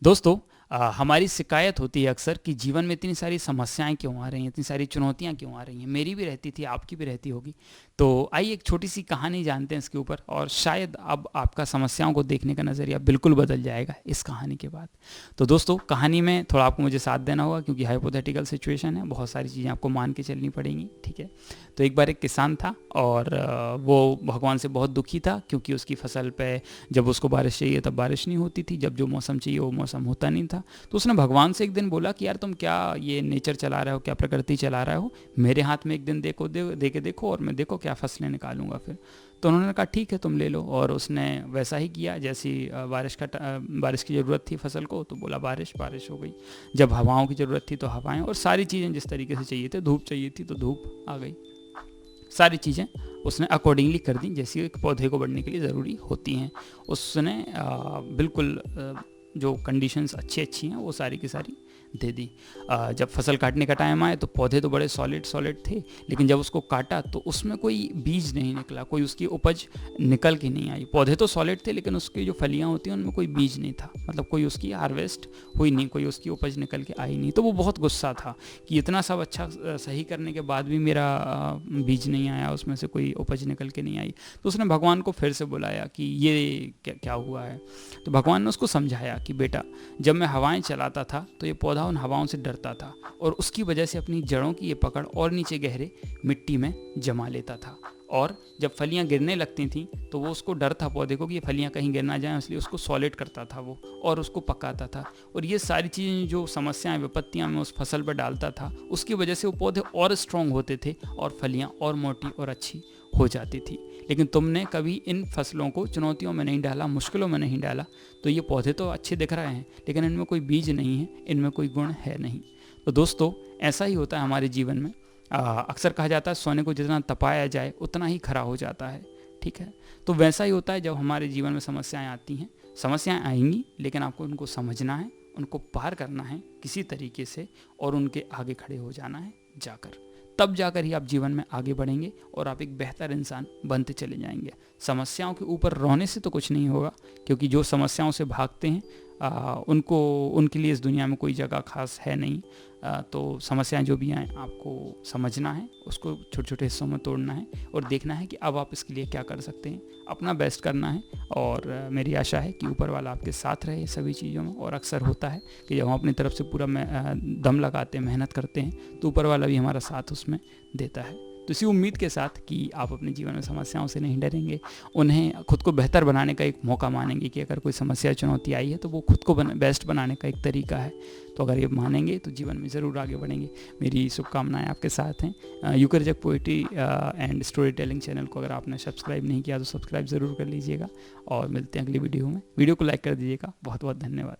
दोस्तों, हमारी शिकायत होती है अक्सर कि जीवन में इतनी सारी समस्याएं क्यों आ रही हैं, इतनी सारी चुनौतियां क्यों आ रही हैं। मेरी भी रहती थी, आपकी भी रहती होगी। तो आइए एक छोटी सी कहानी जानते हैं इसके ऊपर, और शायद अब आपका समस्याओं को देखने का नज़रिया बिल्कुल बदल जाएगा इस कहानी के बाद। तो दोस्तों, कहानी में थोड़ा आपको मुझे साथ देना होगा क्योंकि हाइपोथेटिकल सिचुएशन है, बहुत सारी चीज़ें आपको मान के चलनी पड़ेंगी, ठीक है। तो एक बार एक किसान था और वो भगवान से बहुत दुखी था क्योंकि उसकी फसल पे जब उसको बारिश चाहिए तब बारिश नहीं होती थी, जब जो मौसम चाहिए वो मौसम होता नहीं था। तो उसने भगवान से एक दिन बोला कि यार तुम क्या ये नेचर चला रहे हो, क्या प्रकृति चला रहे हो, मेरे हाथ में एक दिन दे के देखो और मैं देखो क्या फसलें निकालूंगा फिर। तो उन्होंने कहा ठीक है तुम ले लो, और उसने वैसा ही किया। जैसी बारिश की ज़रूरत थी फसल को, तो बोला बारिश, बारिश हो गई। जब हवाओं की ज़रूरत थी तो हवाएं, और सारी चीज़ें जिस तरीके से चाहिए थे, धूप चाहिए थी तो धूप आ गई। सारी चीज़ें उसने अकॉर्डिंगली कर दी जैसी एक पौधे को बढ़ने के लिए ज़रूरी होती हैं। उसने बिल्कुल जो कंडीशंस अच्छी हैं वो सारी की सारी दे दी। जब फसल काटने का टाइम आया तो पौधे तो बड़े सॉलिड थे, लेकिन जब उसको काटा तो उसमें कोई बीज नहीं निकला, कोई उसकी उपज निकल के नहीं आई। पौधे तो सॉलिड थे लेकिन उसकी जो फलियाँ होती हैं उनमें कोई बीज नहीं था, मतलब कोई उसकी हार्वेस्ट हुई नहीं, कोई उसकी उपज निकल के आई नहीं। तो वो बहुत गुस्सा था कि इतना सब अच्छा सही करने के बाद भी मेरा बीज नहीं आया, उसमें से कोई उपज निकल के नहीं आई। तो उसने भगवान को फिर से बुलाया कि ये क्या हुआ है। तो भगवान ने उसको समझाया कि बेटा, जब मैं हवाएं चलाता था तो ये पौधा उन हवाओं से डरता था और उसकी वजह से अपनी जड़ों की ये पकड़ और नीचे गहरे मिट्टी में जमा लेता था। और जब फलियां गिरने लगती थीं तो वो उसको डर था पौधे को कि ये फलियां कहीं गिर ना जाएं, इसलिए उसको सॉलिड करता था वो और उसको पकाता था। और ये सारी चीज़ें जो समस्याएं विपत्तियां मैं उस फसल पर डालता था, उसकी वजह से वो पौधे और स्ट्रांग होते थे और फलियां और मोटी और अच्छी हो जाती थी। लेकिन तुमने कभी इन फसलों को चुनौतियों में नहीं डाला, मुश्किलों में नहीं डाला। तो ये पौधे तो अच्छे दिख रहे हैं लेकिन इनमें कोई बीज नहीं है, इनमें कोई गुण है नहीं। तो दोस्तों, ऐसा ही होता है हमारे जीवन में। अक्सर कहा जाता है सोने को जितना तपाया जाए उतना ही खरा हो जाता है, ठीक है। तो वैसा ही होता है जब हमारे जीवन में समस्याएं आती हैं। समस्याएं आएंगी लेकिन आपको उनको समझना है, उनको पार करना है किसी तरीके से, और उनके आगे खड़े हो जाना है जाकर। तब जाकर ही आप जीवन में आगे बढ़ेंगे और आप एक बेहतर इंसान बनते चले जाएंगे। समस्याओं के ऊपर रोने से तो कुछ नहीं होगा, क्योंकि जो समस्याओं से भागते हैं उनके लिए इस दुनिया में कोई जगह खास है नहीं। तो समस्याएं जो भी आएँ आपको समझना है, उसको छोटे छोटे हिस्सों में तोड़ना है और देखना है कि अब आप इसके लिए क्या कर सकते हैं, अपना बेस्ट करना है। और मेरी आशा है कि ऊपर वाला आपके साथ रहे सभी चीज़ों में। और अक्सर होता है कि जब हम अपनी तरफ से पूरा दम लगाते हैं, मेहनत करते हैं, तो ऊपर वाला भी हमारा साथ उसमें देता है। तो इसी उम्मीद के साथ कि आप अपने जीवन में समस्याओं से नहीं डरेंगे, उन्हें खुद को बेहतर बनाने का एक मौका मानेंगे कि अगर कोई समस्या चुनौती आई है तो वो खुद को बेस्ट बनाने का एक तरीका है। तो अगर ये मानेंगे तो जीवन में ज़रूर आगे बढ़ेंगे। मेरी शुभकामनाएं आपके साथ हैं। यूकरजक poetry and story telling channel को अगर आपने सब्सक्राइब नहीं किया तो सब्सक्राइब ज़रूर कर लीजिएगा, और मिलते हैं अगली वीडियो में। वीडियो को लाइक कर दीजिएगा। बहुत बहुत धन्यवाद।